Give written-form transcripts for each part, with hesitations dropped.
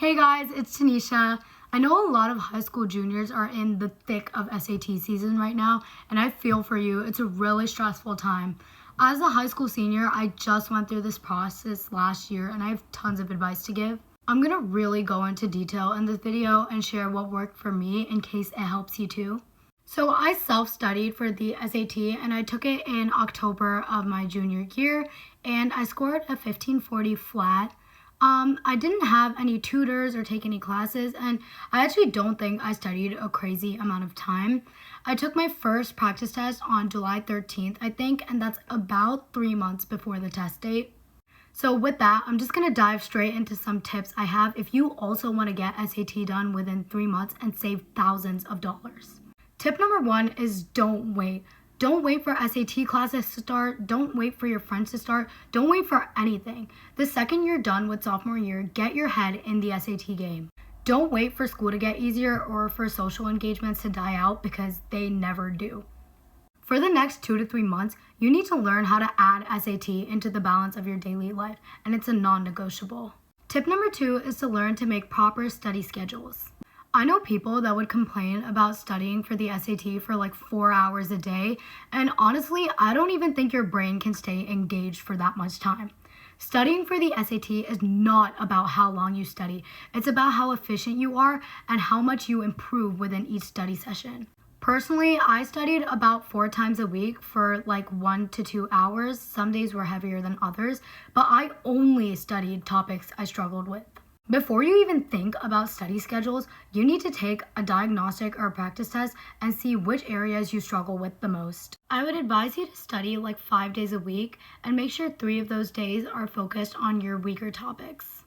Hey guys, it's Tanisha. I know a lot of high school juniors are in the thick of SAT season right now, and I feel for you. It's a really stressful time. As a high school senior, I just went through this process last year, and I have tons of advice to give. I'm gonna really go into detail in this video and share what worked for me in case it helps you too. So I self-studied for the SAT, and I took it in October of my junior year, and I scored a 1540 flat. I didn't have any tutors or take any classes, and I actually don't think I studied a crazy amount of time. I took my first practice test on July 13th, I think, and that's about 3 months before the test date. So with that, I'm just going to dive straight into some tips I have if you also want to get SAT done within 3 months and save thousands of dollars. Tip number 1 is don't wait. Don't wait for SAT classes to start. Don't wait for your friends to start. Don't wait for anything. The second you're done with sophomore year, get your head in the SAT game. Don't wait for school to get easier or for social engagements to die out because they never do. For the next 2 to 3 months, you need to learn how to add SAT into the balance of your daily life, and it's a non-negotiable. Tip number 2 is to learn to make proper study schedules. I know people that would complain about studying for the SAT for like 4 hours a day, and honestly, I don't even think your brain can stay engaged for that much time. Studying for the SAT is not about how long you study. It's about how efficient you are and how much you improve within each study session. Personally, I studied about 4 times a week for like 1 to 2 hours. Some days were heavier than others, but I only studied topics I struggled with. Before you even think about study schedules, you need to take a diagnostic or a practice test and see which areas you struggle with the most. I would advise you to study like 5 days a week and make sure 3 of those days are focused on your weaker topics.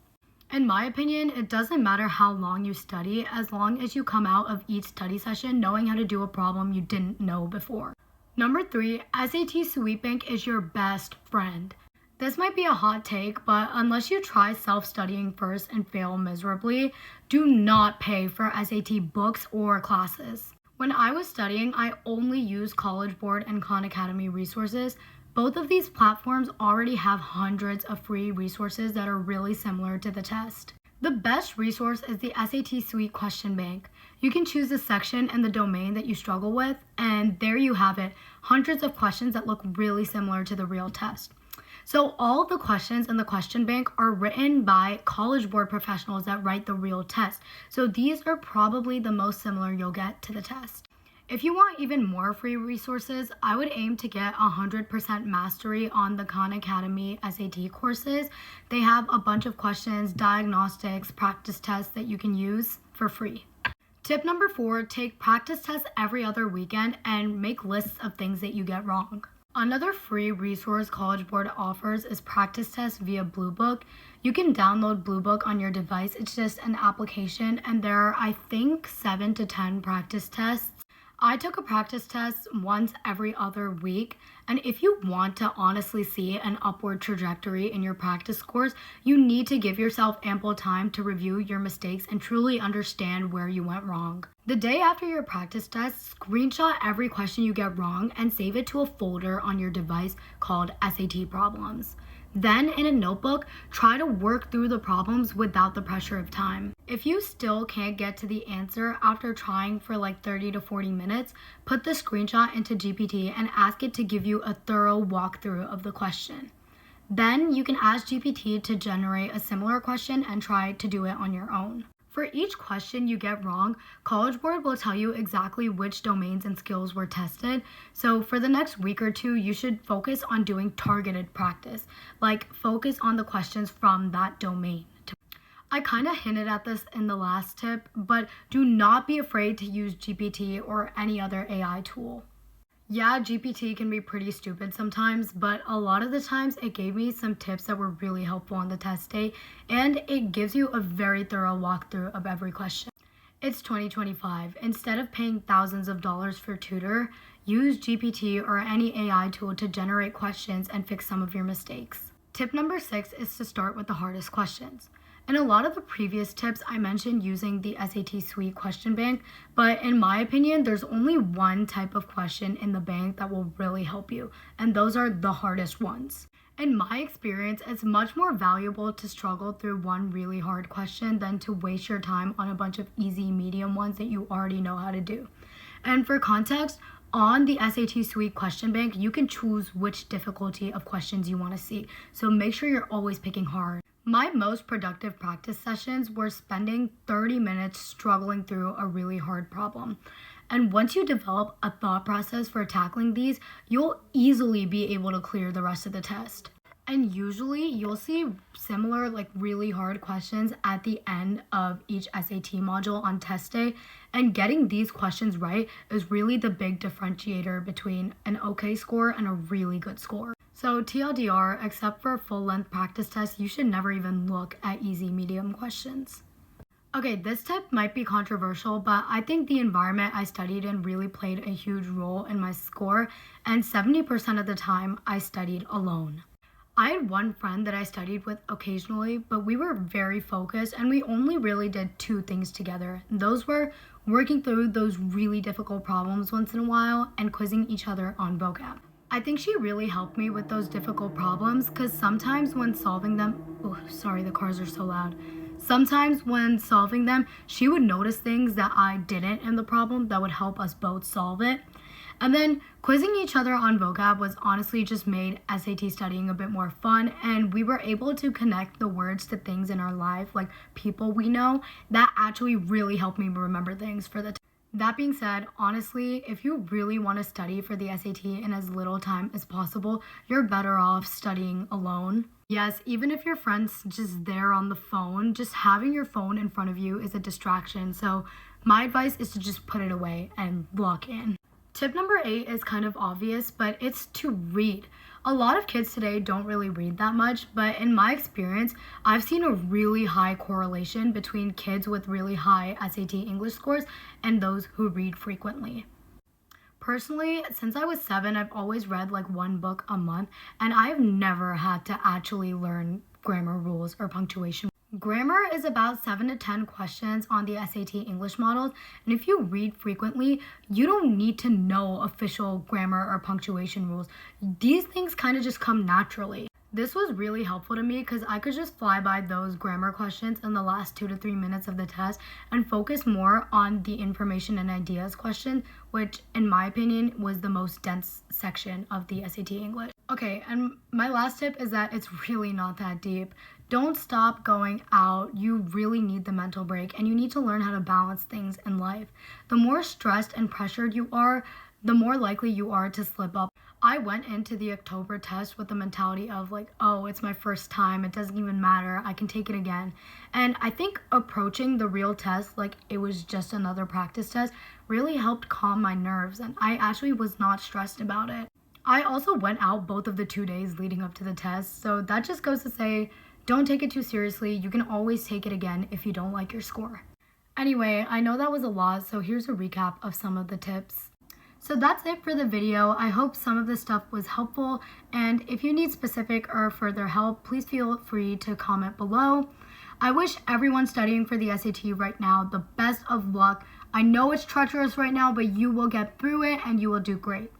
In my opinion, it doesn't matter how long you study as long as you come out of each study session knowing how to do a problem you didn't know before. Number 3, SAT Sweet Bank is your best friend. This might be a hot take, but unless you try self-studying first and fail miserably, do not pay for SAT books or classes. When I was studying, I only used College Board and Khan Academy resources. Both of these platforms already have hundreds of free resources that are really similar to the test. The best resource is the SAT Suite Question Bank. You can choose the section and the domain that you struggle with, and there you have it, hundreds of questions that look really similar to the real test. So all of the questions in the question bank are written by College Board professionals that write the real test. So these are probably the most similar you'll get to the test. If you want even more free resources, I would aim to get 100% mastery on the Khan Academy SAT courses. They have a bunch of questions, diagnostics, practice tests that you can use for free. Tip number 4, take practice tests every other weekend and make lists of things that you get wrong. Another free resource College Board offers is practice tests via Blue Book. You can download Blue Book on your device. It's just an application, and there are, I think, 7 to 10 practice tests. I took a practice test once every other week, and if you want to honestly see an upward trajectory in your practice scores, you need to give yourself ample time to review your mistakes and truly understand where you went wrong. The day after your practice test, screenshot every question you get wrong and save it to a folder on your device called SAT Problems. Then, in a notebook, try to work through the problems without the pressure of time. If you still can't get to the answer after trying for like 30 to 40 minutes, put the screenshot into GPT and ask it to give you a thorough walkthrough of the question. Then you can ask GPT to generate a similar question and try to do it on your own. For each question you get wrong, College Board will tell you exactly which domains and skills were tested. So for the next week or 2, you should focus on doing targeted practice, like focus on the questions from that domain. I kind of hinted at this in the last tip, but do not be afraid to use GPT or any other AI tool. Yeah, GPT can be pretty stupid sometimes, but a lot of the times it gave me some tips that were really helpful on the test day, and it gives you a very thorough walkthrough of every question. It's 2025. Instead of paying thousands of dollars for a tutor, use GPT or any AI tool to generate questions and fix some of your mistakes. Tip number 6 is to start with the hardest questions. In a lot of the previous tips, I mentioned using the SAT Suite Question Bank, but in my opinion, there's only one type of question in the bank that will really help you, and those are the hardest ones. In my experience, it's much more valuable to struggle through one really hard question than to waste your time on a bunch of easy, medium ones that you already know how to do. And for context, on the SAT Suite question bank, you can choose which difficulty of questions you want to see. So make sure you're always picking hard. My most productive practice sessions were spending 30 minutes struggling through a really hard problem. And once you develop a thought process for tackling these, you'll easily be able to clear the rest of the test. And usually you'll see similar, really hard questions at the end of each SAT module on test day. And getting these questions right is really the big differentiator between an okay score and a really good score. So TLDR, except for full-length practice tests, you should never even look at easy medium questions. Okay, this tip might be controversial, but I think the environment I studied in really played a huge role in my score, and 70% of the time I studied alone. I had one friend that I studied with occasionally, but we were very focused and we only really did two things together. Those were working through those really difficult problems once in a while and quizzing each other on vocab. I think she really helped me with those difficult problems because sometimes when solving them, the cars are so loud. Sometimes when solving them, she would notice things that I didn't in the problem that would help us both solve it. And then quizzing each other on vocab was honestly just made SAT studying a bit more fun, and we were able to connect the words to things in our life, like people we know, that actually really helped me remember things for the test. That being said, honestly, if you really want to study for the SAT in as little time as possible, you're better off studying alone. Yes, even if your friend's just there on the phone, just having your phone in front of you is a distraction. So my advice is to just put it away and lock in. Tip number 8 is kind of obvious, but it's to read. A lot of kids today don't really read that much, but in my experience, I've seen a really high correlation between kids with really high SAT English scores and those who read frequently. Personally, since I was 7, I've always read one book a month, and I've never had to actually learn grammar rules or punctuation. Grammar is about 7 to 10 questions on the SAT English models, and if you read frequently, you don't need to know official grammar or punctuation rules. These things kind of just come naturally. This was really helpful to me because I could just fly by those grammar questions in the last 2 to 3 minutes of the test and focus more on the information and ideas question, which in my opinion was the most dense section of the SAT English. Okay, and my last tip is that it's really not that deep. Don't stop going out. You really need the mental break, and you need to learn how to balance things in life. The more stressed and pressured you are, the more likely you are to slip up. I went into the October test with the mentality of it's my first time, it doesn't even matter, I can take it again. And I think approaching the real test like it was just another practice test really helped calm my nerves, and I actually was not stressed about it. I also went out both of the 2 days leading up to the test, so that just goes to say, don't take it too seriously. You can always take it again if you don't like your score. Anyway, I know that was a lot, so here's a recap of some of the tips. So that's it for the video. I hope some of this stuff was helpful, and if you need specific or further help, please feel free to comment below. I wish everyone studying for the SAT right now the best of luck. I know it's treacherous right now, but you will get through it and you will do great.